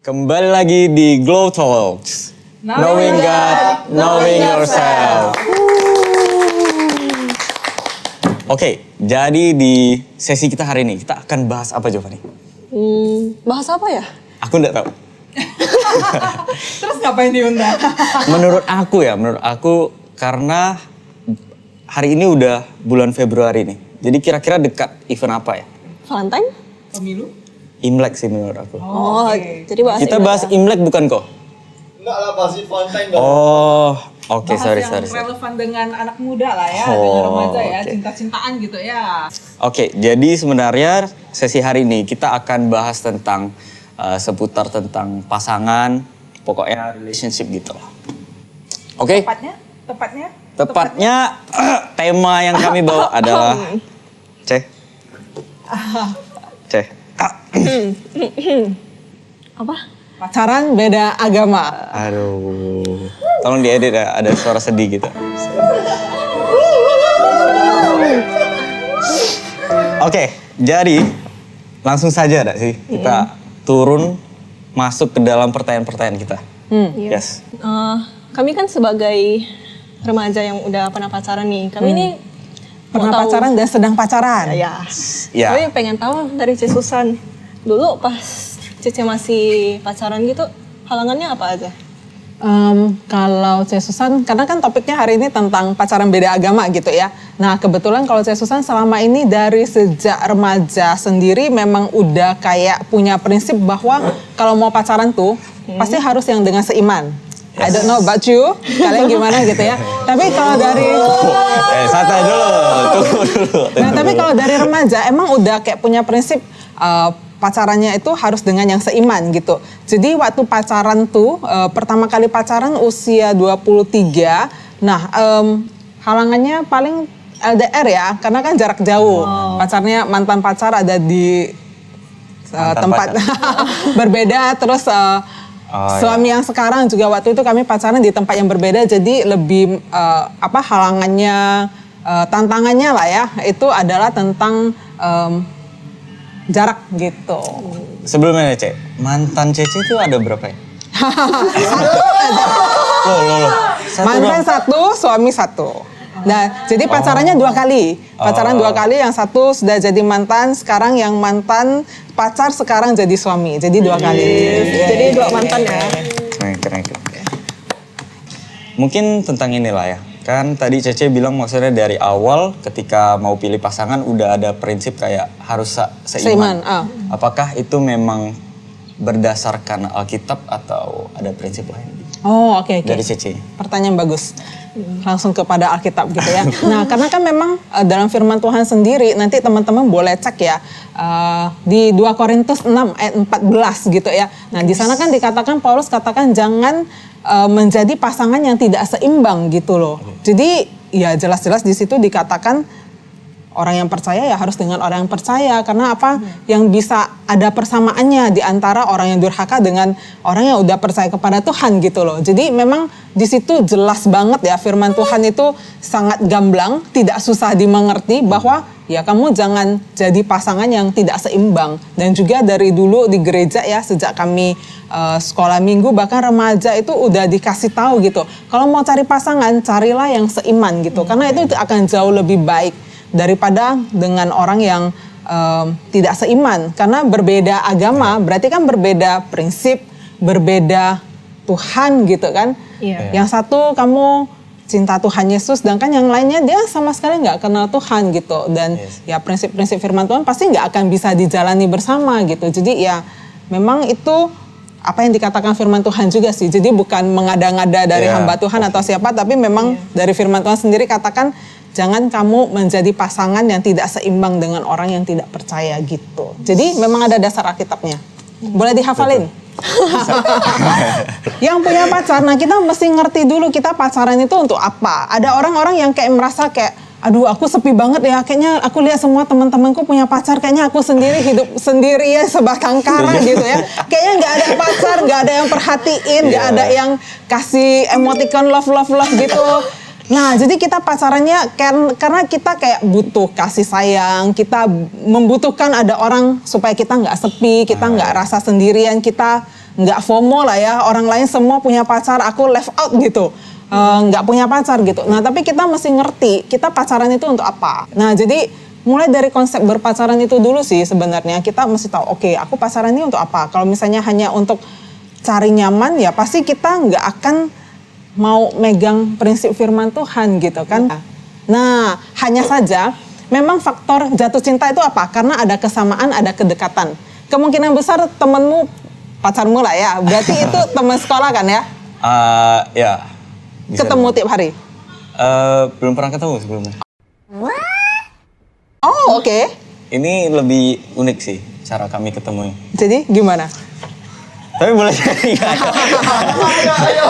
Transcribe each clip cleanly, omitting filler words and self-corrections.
Kembali lagi di Glow Talks. Knowing God, knowing yourself. Oke, jadi di sesi kita hari ini kita akan bahas apa, Giovanni? Bahas apa ya? Aku nggak tahu. Terus ngapain diundang? Menurut aku karena hari ini udah bulan Februari nih. Jadi kira-kira dekat event apa ya? Valentine? Pemilu? Imlek sih menurut aku. Oh, oke. jadi bahas Kita Imlek bahas ya? Imlek bukan kok? Enggak lah, pasti Valentine dong. Oh, oke, Bahas sorry. yang relevan dengan anak muda lah ya, Oh, dengan remaja ya, oke. cinta-cintaan gitu ya. Oke, jadi sebenarnya sesi hari ini kita akan bahas tentang seputar tentang pasangan, pokoknya relationship gitu lah. Oke, tepatnya tema yang kami bawa adalah Apa? Pacaran beda agama. Aduh, tolong diedit ya, ada suara sedih gitu. Oke, jadi langsung saja dak sih kita turun masuk ke dalam pertanyaan-pertanyaan kita. Yes. Kami kan sebagai remaja yang udah pernah pacaran nih, kami ini Pernah mau tahu- pacaran dan sedang pacaran. Ya. Ya. Kami pengen tahu dari Cece Susan. Dulu pas Cece masih pacaran gitu, halangannya apa aja? Kalau Cek Susan, karena kan topiknya hari ini tentang pacaran beda agama gitu ya. Nah kebetulan kalau Cek Susan selama ini dari sejak remaja sendiri memang udah kayak punya prinsip bahwa kalau mau pacaran tuh pasti harus yang dengan seiman. I don't know about you, kalian gimana gitu ya. Tapi kalau dari Santai dulu, tunggu dulu. Nah, tapi kalau dari remaja emang udah kayak punya prinsip pacarannya itu harus dengan yang seiman gitu. Jadi waktu pacaran tuh pertama kali pacaran usia 23. Nah, halangannya paling LDR ya, karena kan jarak jauh. Pacarnya mantan pacar ada di Mantan tempat berbeda, terus iya. suami yang sekarang juga waktu itu kami pacaran di tempat yang berbeda, jadi lebih halangannya, tantangannya lah ya, itu adalah tentang jarak gitu. Sebelumnya Cek, mantan Cece itu ada berapa ya? Satu aja. Loh. Mantan satu, suami satu. Nah, jadi pacarannya 2 kali. Pacaran 2 kali, yang satu sudah jadi mantan, sekarang yang mantan pacar sekarang jadi suami. Jadi 2 kali. Jadi 2 mantan ya. Keren. Mungkin tentang inilah ya. Kan tadi Cece bilang maksudnya dari awal ketika mau pilih pasangan udah ada prinsip kayak harus seiman. Seiman, Apakah itu memang berdasarkan Alkitab atau ada prinsip lain? Oh, oke. Dari Cece. Pertanyaan bagus. Langsung kepada Alkitab gitu ya. Nah, karena kan memang dalam firman Tuhan sendiri, nanti teman-teman boleh cek ya, di 2 Korintus 6 ayat 14 gitu ya. Nah, di sana kan dikatakan, Paulus katakan jangan menjadi pasangan yang tidak seimbang gitu loh. Jadi ya jelas-jelas di situ dikatakan orang yang percaya ya harus dengan orang yang percaya. Karena apa? Yang bisa ada persamaannya di antara orang yang durhaka dengan orang yang udah percaya kepada Tuhan gitu loh. Jadi memang di situ jelas banget ya, firman Tuhan itu sangat gamblang, tidak susah dimengerti bahwa ya kamu jangan jadi pasangan yang tidak seimbang. Dan juga dari dulu di gereja ya, sejak kami sekolah minggu bahkan remaja itu udah dikasih tahu gitu. Kalau mau cari pasangan, carilah yang seiman gitu. Karena itu akan jauh lebih baik daripada dengan orang yang tidak seiman. Karena berbeda agama berarti kan berbeda prinsip, berbeda Tuhan gitu kan. Iya. Yang satu kamu cinta Tuhan Yesus, sedangkan yang lainnya dia sama sekali nggak kenal Tuhan gitu. Dan ya prinsip-prinsip firman Tuhan pasti nggak akan bisa dijalani bersama gitu. Jadi ya memang itu apa yang dikatakan firman Tuhan juga sih. Jadi bukan mengada-ngada dari hamba Tuhan atau siapa, tapi memang dari firman Tuhan sendiri katakan jangan kamu menjadi pasangan yang tidak seimbang dengan orang yang tidak percaya gitu. Jadi memang ada dasar Alkitabnya. Boleh dihafalin? Yang punya pacar, nah kita mesti ngerti dulu kita pacaran itu untuk apa. Ada orang-orang yang kayak merasa kayak, aduh aku sepi banget ya, kayaknya aku lihat semua teman-temanku punya pacar, kayaknya aku sendiri hidup sendiri ya sebatang kara gitu ya. Kayaknya nggak ada pacar, nggak ada yang perhatiin, nggak ada yang kasih emoticon love gitu. Nah, jadi kita pacarannya karena kita kayak butuh kasih sayang, kita membutuhkan ada orang supaya kita nggak sepi, kita nggak rasa sendirian, kita nggak FOMO lah ya, orang lain semua punya pacar, aku left out gitu. Nggak punya pacar gitu. Nah tapi kita mesti ngerti kita pacaran itu untuk apa. Nah jadi mulai dari konsep berpacaran itu dulu sih sebenarnya kita mesti tahu oke, aku pacaran ini untuk apa. Kalau misalnya hanya untuk cari nyaman ya pasti kita nggak akan mau megang prinsip firman Tuhan gitu kan. Nah hanya saja memang faktor jatuh cinta itu apa? Karena ada kesamaan, ada kedekatan. Kemungkinan besar temenmu pacarmu lah ya, berarti itu teman sekolah kan ya? Ya. bisa Ketemu dibilang. tiap hari? Belum pernah ketemu sebelumnya. Oh oke. Ini lebih unik sih cara kami ketemunya. Jadi gimana? Tapi boleh jadi nggak?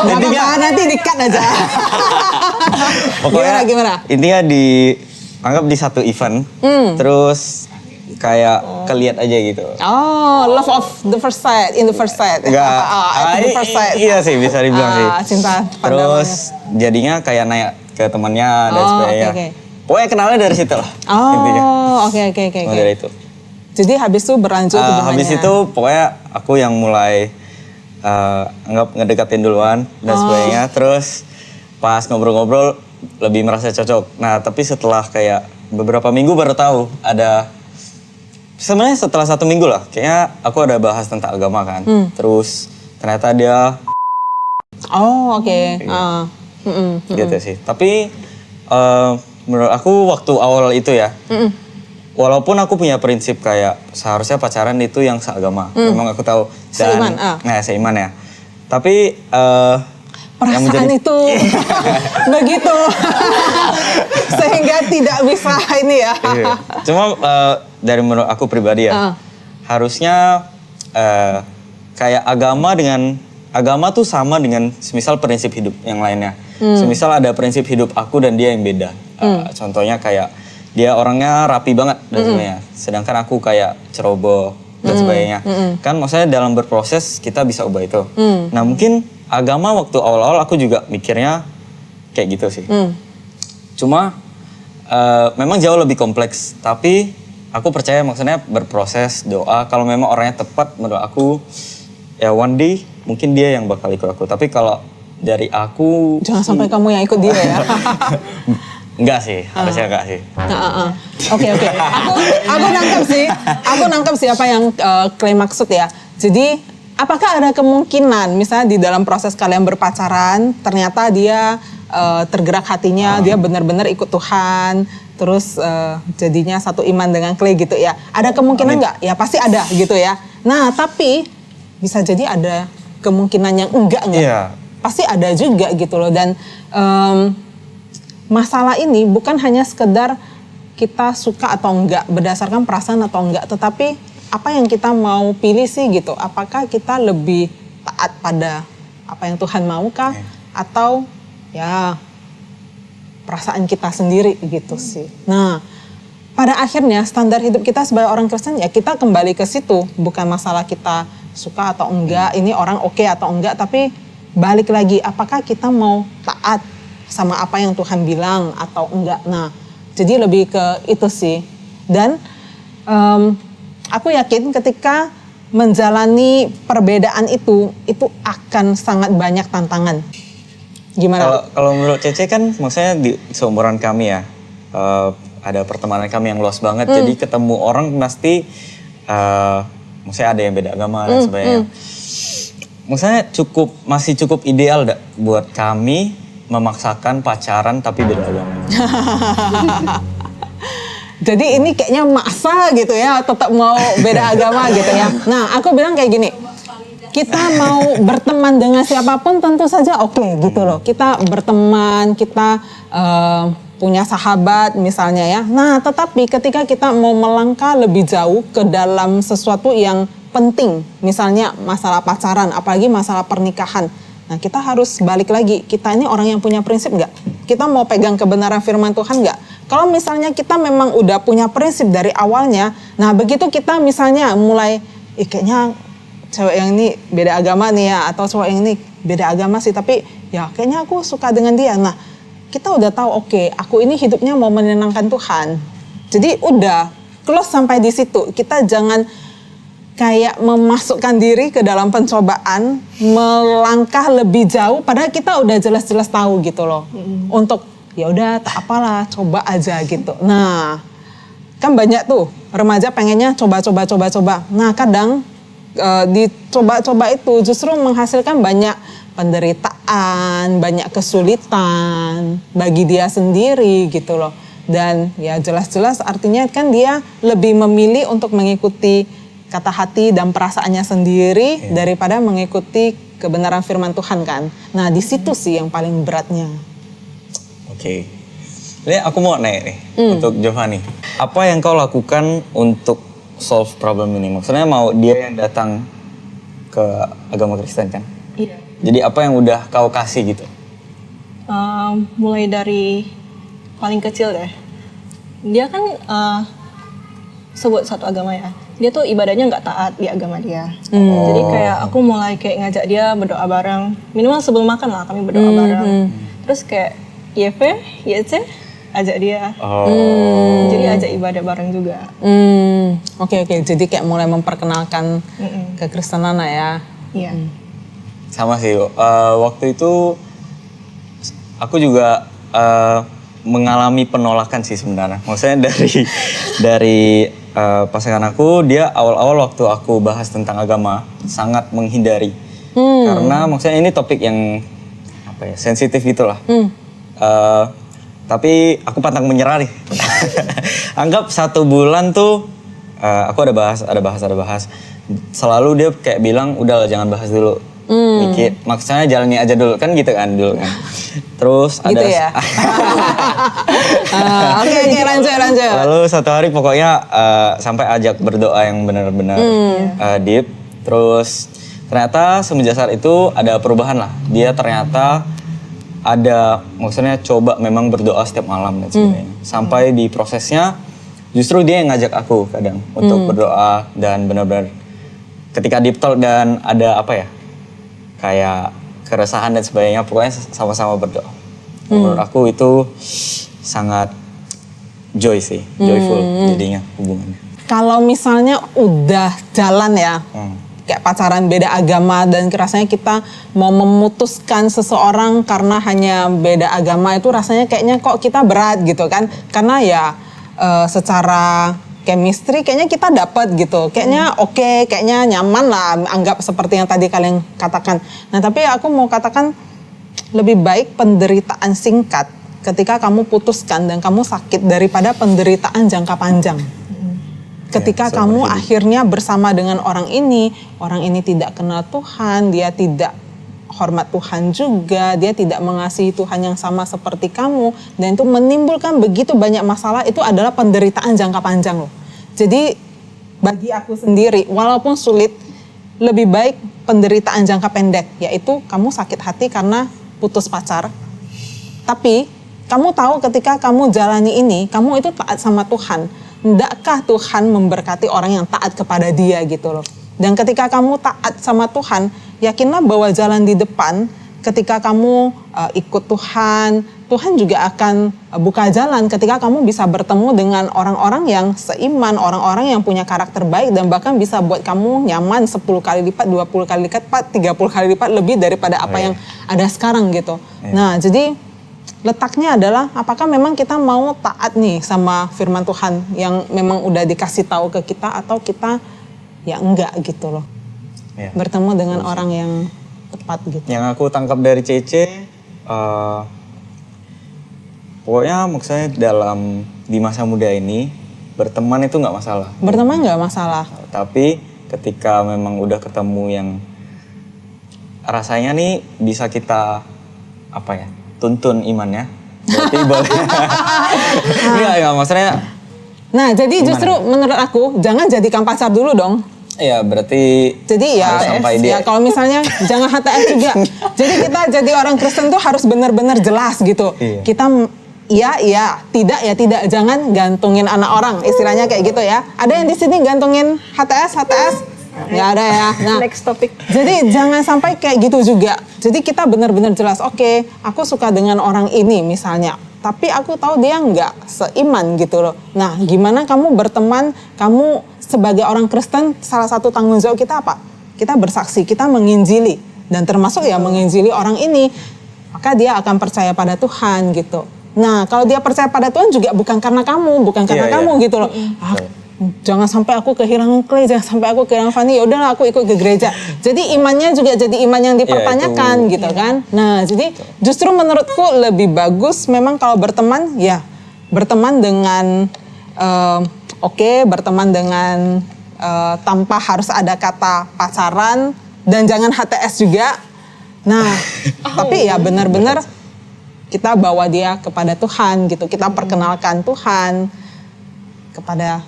Gak apa-apa, nanti di-cut aja. Pokoknya Gimana? intinya anggap di satu event, terus kayak keliat aja gitu. Oh, love of the first sight, in the first sight. Enggak. At the first sight. Iya sih bisa dibilang sih. Cinta Terus jadinya kayak naik ke temannya dan Oh, sebagainya. oke. Pokoknya kenalnya dari situ lah. Intinya. Oh, oke. Mulai dari itu. Jadi habis itu berlanjut hubungannya. Habis itu pokoknya aku yang mulai anggap ngedekatin duluan dan sebagainya. Terus pas ngobrol-ngobrol lebih merasa cocok. Nah tapi setelah kayak beberapa minggu baru tahu ada, sebenarnya setelah 1 minggu lah, kayaknya aku ada bahas tentang agama kan. Terus ternyata dia Oh, oke. gitu sih. Tapi menurut aku waktu awal itu ya, walaupun aku punya prinsip kayak seharusnya pacaran itu yang seagama. Memang aku tahu. Seiman, Nah, seiman ya. Tapi yang Perasaan itu begitu. Sehingga tidak bisa ini ya. Iya. Cuma dari menurut aku pribadi ya, harusnya kayak agama tuh sama dengan semisal prinsip hidup yang lainnya. Semisal ada prinsip hidup aku dan dia yang beda. Contohnya kayak dia orangnya rapi banget dan sebagainya. Sedangkan aku kayak ceroboh dan sebagainya. Kan maksudnya dalam berproses kita bisa ubah itu. Nah mungkin agama waktu awal-awal aku juga mikirnya kayak gitu sih. Cuma memang jauh lebih kompleks. Tapi aku percaya maksudnya berproses, doa. Kalau memang orangnya tepat menurut aku, ya one day mungkin dia yang bakal ikut aku. Tapi kalau dari aku... Jangan sampai kamu yang ikut dia ya. Enggak sih, harusnya enggak sih. Oke. Aku nangkep sih apa yang Clay maksud ya. Jadi apakah ada kemungkinan misalnya di dalam proses kalian berpacaran ternyata dia tergerak hatinya, dia benar-benar ikut Tuhan, terus jadinya satu iman dengan Clay gitu ya. Ada kemungkinan nggak? Ya pasti ada gitu ya. Nah tapi bisa jadi ada kemungkinan yang enggak nggak? Iya. Pasti ada juga gitu loh. Dan masalah ini bukan hanya sekedar kita suka atau enggak, berdasarkan perasaan atau enggak, tetapi apa yang kita mau pilih sih gitu. Apakah kita lebih taat pada apa yang Tuhan mau kah? Atau ya perasaan kita sendiri gitu sih. Nah pada akhirnya standar hidup kita sebagai orang Kristen ya kita kembali ke situ. Bukan masalah kita suka atau enggak, ini orang oke atau enggak, tapi balik lagi apakah kita mau taat sama apa yang Tuhan bilang atau enggak. Nah, jadi lebih ke itu sih. Dan aku yakin ketika menjalani perbedaan itu akan sangat banyak tantangan. Gimana? Kalau menurut Cece kan maksudnya di seumuran kami ya, ada pertemanan kami yang luas banget. Jadi ketemu orang pasti maksudnya ada yang beda agama dan sebagainya. Maksudnya masih cukup ideal buat kami memaksakan pacaran tapi beda agama. Jadi ini kayaknya maksa gitu ya, tetap mau beda agama gitu ya. Nah, aku bilang kayak gini, kita mau berteman dengan siapapun tentu saja oke gitu loh. Kita berteman, kita punya sahabat misalnya ya. Nah, tetapi ketika kita mau melangkah lebih jauh ke dalam sesuatu yang penting, misalnya masalah pacaran, apalagi masalah pernikahan. Nah kita harus balik lagi, kita ini orang yang punya prinsip nggak? Kita mau pegang kebenaran firman Tuhan nggak? Kalau misalnya kita memang udah punya prinsip dari awalnya, nah begitu kita misalnya mulai, kayaknya cewek yang ini beda agama nih ya, atau cowok yang ini beda agama sih, tapi ya kayaknya aku suka dengan dia. Nah kita udah tahu oke, aku ini hidupnya mau menyenangkan Tuhan. Jadi udah close sampai di situ, kita jangan kayak memasukkan diri ke dalam pencobaan, melangkah lebih jauh padahal kita udah jelas-jelas tahu gitu loh. Untuk ya udah tak apalah, coba aja gitu. Nah, kan banyak tuh remaja pengennya coba. Nah, kadang dicoba-coba itu justru menghasilkan banyak penderitaan, banyak kesulitan bagi dia sendiri gitu loh. Dan ya jelas-jelas artinya kan dia lebih memilih untuk mengikuti kata hati dan perasaannya sendiri daripada mengikuti kebenaran firman Tuhan kan. Nah di situ sih yang paling beratnya. Oke. Ini aku mau nanya nih untuk Giovanni. Apa yang kau lakukan untuk solve problem ini? Maksudnya mau dia yang datang ke agama Kristen kan? Iya. Jadi apa yang udah kau kasih gitu? Mulai dari paling kecil deh. Dia kan sebut satu agama ya. Dia tuh ibadahnya nggak taat di agama dia. Jadi kayak aku mulai kayak ngajak dia berdoa bareng. Minimal sebelum makan lah kami berdoa bareng. Terus kayak YV, YC, ajak dia. Jadi ajak ibadah bareng juga. Oke. Jadi kayak mulai memperkenalkan kekristenan lah ya. Iya. Sama sih, waktu itu aku juga mengalami penolakan sih sebenarnya. Maksudnya dari pasangan aku, dia awal-awal waktu aku bahas tentang agama sangat menghindari. Karena maksudnya ini topik yang apa ya, sensitif gitulah. Tapi aku pantang menyerah nih. Anggap 1 bulan tuh aku ada bahas. Selalu dia kayak bilang udah jangan bahas dulu. Mikir, maksudnya jalani aja dulu kan gitu kan dulu kan. Terus Gitu ada ya? Oke, lanjut. Lalu satu hari pokoknya sampai ajak berdoa yang benar-benar deep. Terus ternyata semenjak saat itu ada perubahan lah. Dia ternyata ada, maksudnya coba memang berdoa setiap malam dan sebagainya. Sampai di prosesnya justru dia yang ngajak aku kadang untuk berdoa dan benar-benar ketika deep talk dan ada apa ya, kayak keresahan dan sebagainya, pokoknya sama-sama berdoa. Menurut aku itu sangat joyful jadinya hubungannya. Kalau misalnya udah jalan ya, kayak pacaran beda agama dan rasanya kita mau memutuskan seseorang karena hanya beda agama itu rasanya kayaknya kok kita berat gitu kan. Karena ya secara chemistry kayaknya kita dapat gitu. Kayaknya oke, kayaknya nyaman lah, anggap seperti yang tadi kalian katakan. Nah, tapi aku mau katakan lebih baik penderitaan singkat ketika kamu putuskan dan kamu sakit daripada penderitaan jangka panjang. Ketika kamu akhirnya bersama dengan orang ini tidak kenal Tuhan, dia tidak hormat Tuhan juga, dia tidak mengasihi Tuhan yang sama seperti kamu, dan itu menimbulkan begitu banyak masalah, itu adalah penderitaan jangka panjang loh. Jadi bagi aku sendiri, walaupun sulit, lebih baik penderitaan jangka pendek, yaitu kamu sakit hati karena putus pacar, tapi kamu tahu ketika kamu jalani ini, kamu itu taat sama Tuhan. Hendakkah Tuhan memberkati orang yang taat kepada dia gitu loh. Dan ketika kamu taat sama Tuhan, yakinlah bahwa jalan di depan ketika kamu ikut Tuhan, Tuhan juga akan buka jalan ketika kamu bisa bertemu dengan orang-orang yang seiman, orang-orang yang punya karakter baik dan bahkan bisa buat kamu nyaman 10 kali lipat, 20 kali lipat, 30 kali lipat lebih daripada apa yang ada sekarang gitu. Nah, jadi letaknya adalah apakah memang kita mau taat nih sama firman Tuhan yang memang udah dikasih tahu ke kita atau kita ya enggak gitu loh. Bertemu dengan orang yang tepat gitu. Yang aku tangkap dari Cece, pokoknya maksudnya di masa muda ini berteman itu nggak masalah. Berteman nggak masalah. Tapi ketika memang udah ketemu yang rasanya nih bisa kita tuntun imannya, berarti boleh. Enggak maksudnya. Nah, jadi justru menurut aku jangan jadikan pacar dulu dong. Iya, berarti jadi ya kalau misalnya jangan HTS juga. Jadi kita jadi orang Kristen tuh harus benar-benar jelas gitu. Kita iya, tidak ya tidak. Jangan gantungin anak orang, istilahnya kayak gitu ya. Ada yang di sini gantungin HTS? Nggak ada ya. Nah, next topic. Jadi jangan sampai kayak gitu juga. Jadi kita benar-benar jelas, oke, aku suka dengan orang ini misalnya. Tapi aku tahu dia nggak seiman gitu loh. Nah, gimana kamu berteman, kamu sebagai orang Kristen salah satu tanggung jawab kita apa? Kita bersaksi, kita menginjili, dan termasuk ya menginjili orang ini, maka dia akan percaya pada Tuhan gitu. Nah kalau dia percaya pada Tuhan juga bukan karena kamu, bukan karena kamu gitu loh. Jangan sampai aku kehilangan Clay, jangan sampai aku kehilangan Fanny, ya udahlah aku ikut ke gereja. Jadi imannya juga jadi iman yang dipertanyakan gitu kan. Nah jadi justru menurutku lebih bagus memang kalau berteman ya berteman dengan berteman dengan tanpa harus ada kata pacaran dan jangan HTS juga. Nah tapi ya benar-benar kita bawa dia kepada Tuhan gitu, kita perkenalkan Tuhan kepada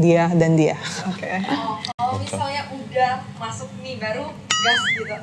dia dan dia. Oke. Kalau misalnya udah masuk nih baru gas gitu.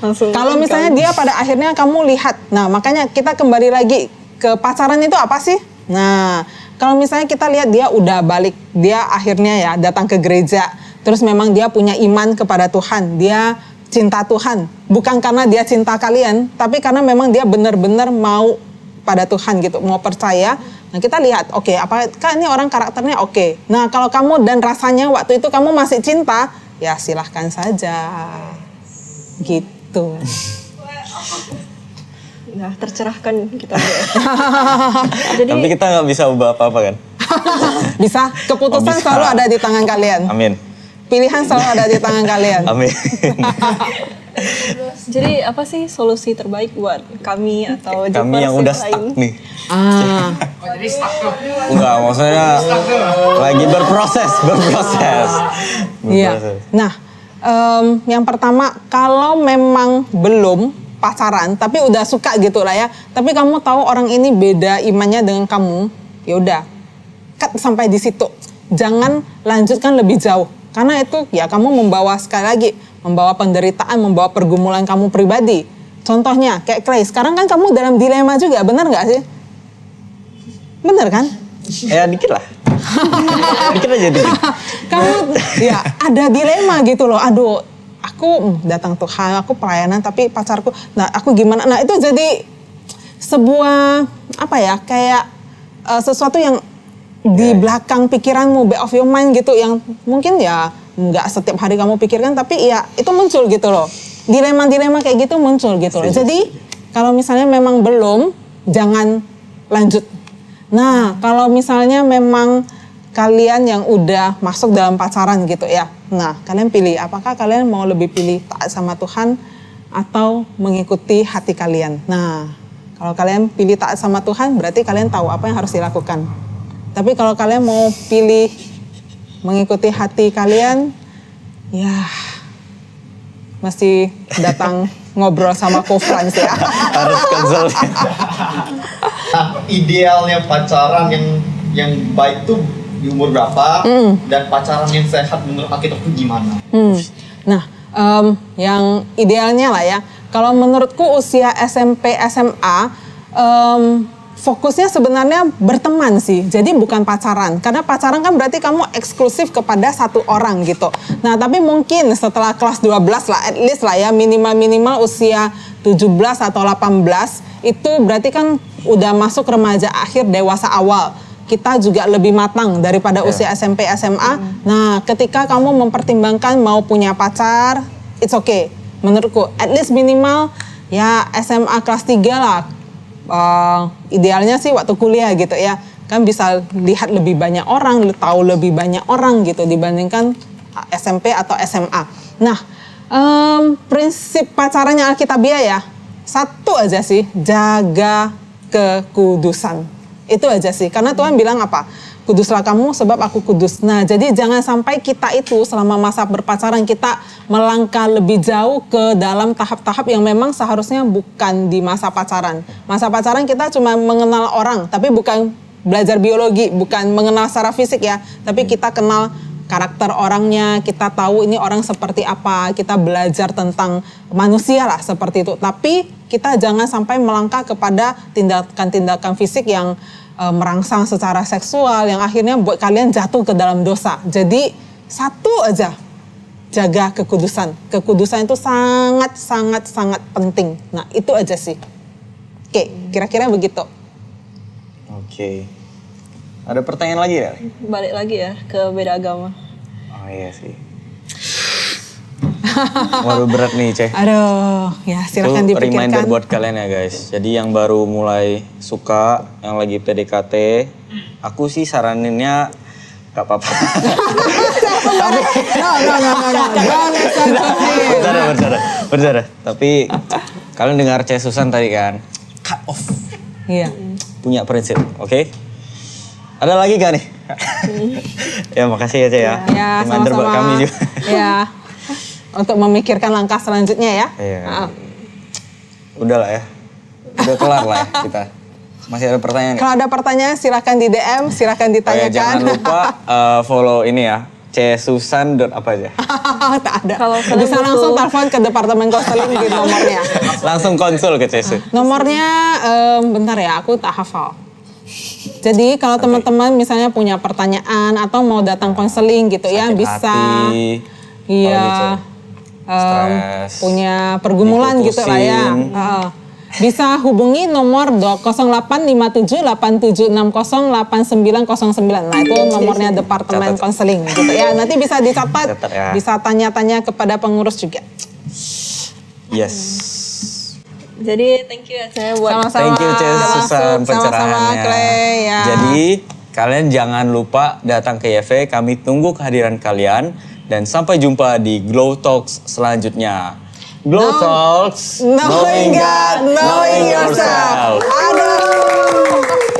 Langsung. Kalau misalnya dia pada akhirnya kamu lihat, nah makanya kita kembali lagi ke pacaran itu apa sih? Nah kalau misalnya kita lihat dia udah balik, dia akhirnya ya datang ke gereja, terus memang dia punya iman kepada Tuhan, dia cinta Tuhan, bukan karena dia cinta kalian, tapi karena memang dia benar-benar mau pada Tuhan gitu, mau percaya. Nah kita lihat, oke, apakah ini orang karakternya oke. Nah kalau kamu dan rasanya waktu itu kamu masih cinta, ya silahkan saja. Gitu. Nah, tercerahkan kita. Jadi Tapi kita nggak bisa ubah apa-apa kan? Bisa, keputusan bisa. selalu ada di tangan kalian. Amin. Pilihan selalu ada di tangan kalian. Amin. jadi apa sih solusi terbaik buat kami atau Kami yang Jeepers udah lain? stuck nih. Ah, Enggak, maksudnya lagi berproses. iya. Nah, yang pertama kalau memang belum pacaran tapi udah suka gitu lah ya, tapi kamu tahu orang ini beda imannya dengan kamu, ya udah, cut sampai di situ. Jangan lanjutkan lebih jauh. Karena itu ya kamu membawa sekali lagi, membawa penderitaan, membawa pergumulan kamu pribadi. Contohnya kayak Clay, sekarang kan kamu dalam dilema juga, benar nggak sih? Benar kan? Ya dikit lah. Dikit aja dikit. Kamu ya ada dilema gitu loh. Aduh, aku datang Tuhan, aku pelayanan tapi pacarku, nah aku gimana? Nah itu jadi sebuah apa ya, kayak sesuatu yang di belakang pikiranmu, back of your mind gitu, yang mungkin ya nggak setiap hari kamu pikirkan, tapi ya itu muncul gitu loh. Dilema-dilema kayak gitu muncul gitu loh. Jadi kalau misalnya memang belum, jangan lanjut. Nah kalau misalnya memang kalian yang udah masuk dalam pacaran gitu ya, nah kalian pilih, apakah kalian mau lebih pilih taat sama Tuhan atau mengikuti hati kalian. Nah kalau kalian pilih taat sama Tuhan, berarti kalian tahu apa yang harus dilakukan. Tapi kalau kalian mau pilih mengikuti hati kalian, ya mesti datang ngobrol sama Ko Frans ya. Harus cancel. Nah, idealnya pacaran yang baik tuh di umur berapa? Dan pacaran yang sehat menurut Alkitab tuh gimana? Nah, yang idealnya lah ya, kalau menurutku usia SMP, SMA, fokusnya sebenarnya berteman sih, jadi bukan pacaran. Karena pacaran kan berarti kamu eksklusif kepada satu orang gitu. Nah tapi mungkin setelah kelas 12 lah, at least lah ya, minimal usia 17 atau 18, itu berarti kan udah masuk remaja akhir, dewasa awal. Kita juga lebih matang daripada usia SMP, SMA. Nah ketika kamu mempertimbangkan mau punya pacar, it's okay. Menurutku, at least minimal ya SMA kelas 3 lah. Idealnya sih waktu kuliah gitu ya, kan bisa lihat lebih banyak orang, tahu lebih banyak orang gitu dibandingkan SMP atau SMA. Nah, prinsip pacarannya Alkitabiah ya, satu aja sih, jaga kekudusan. Itu aja sih, karena Tuhan bilang apa? Kuduslah kamu sebab aku kudus. Nah jadi jangan sampai kita itu selama masa berpacaran kita melangkah lebih jauh ke dalam tahap-tahap yang memang seharusnya bukan di masa pacaran. Masa pacaran kita cuma mengenal orang, tapi bukan belajar biologi, bukan mengenal secara fisik ya. Tapi kita kenal karakter orangnya, kita tahu ini orang seperti apa, kita belajar tentang manusia lah seperti itu. Tapi kita jangan sampai melangkah kepada tindakan-tindakan fisik yang merangsang secara seksual yang akhirnya buat kalian jatuh ke dalam dosa. Jadi satu aja, jaga kekudusan. Kekudusan itu sangat penting. Nah itu aja sih. Oke, kira-kira begitu. Oke. Ada pertanyaan lagi ya? Balik lagi ya ke beda agama. Oh iya sih. Waduh berat nih Ceh. Aduh, ya silakan Itu reminder dipikirkan. buat kalian ya guys. Jadi yang baru mulai suka, yang lagi PDKT, aku sih saraninnya gak apa-apa. No. Don't listen to him. Bercanda. Tapi kalian dengar Ceh Susan tadi kan, cut off. Iya. Punya prinsip, oke? Ada lagi gak nih? Ya makasih ya Ceh ya. Ya, Reminder buat sama-sama. kami juga. Ya. Untuk memikirkan langkah selanjutnya ya. Iya. Ah. Udah lah ya. Udah kelar lah ya kita. Masih ada pertanyaan nggak? Kalau ada pertanyaan silahkan di DM, silahkan Oh ya, ditanyakan. jangan lupa follow ini ya. Csusan. Apa aja? Tak ada. Kalau kalian Bisa langsung telepon ke departemen konseling di nomornya. Langsung konsul ke Cesu. Nomornya, bentar ya, aku tak hafal. Jadi kalau teman-teman misalnya punya pertanyaan atau mau datang konseling gitu ya, Sakit bisa. hati, Iya. apalagi, em, stres, punya pergumulan gitu lah ya. diputusin. Bisa hubungi nomor 085787608909. Nah itu nomornya departemen Catat. konseling gitu ya. Nanti bisa dicatat, Catat ya. bisa tanya-tanya kepada pengurus juga. Yes. Jadi thank you ya saya buat Sama-sama. Thank you Cez Susan Sama-sama, pencerahannya. Clay, ya. Jadi kalian jangan lupa datang ke YV. Kami tunggu kehadiran kalian. Dan sampai jumpa di Glow Talks selanjutnya. Glow Talks, Knowing God, knowing yourself. Aduh.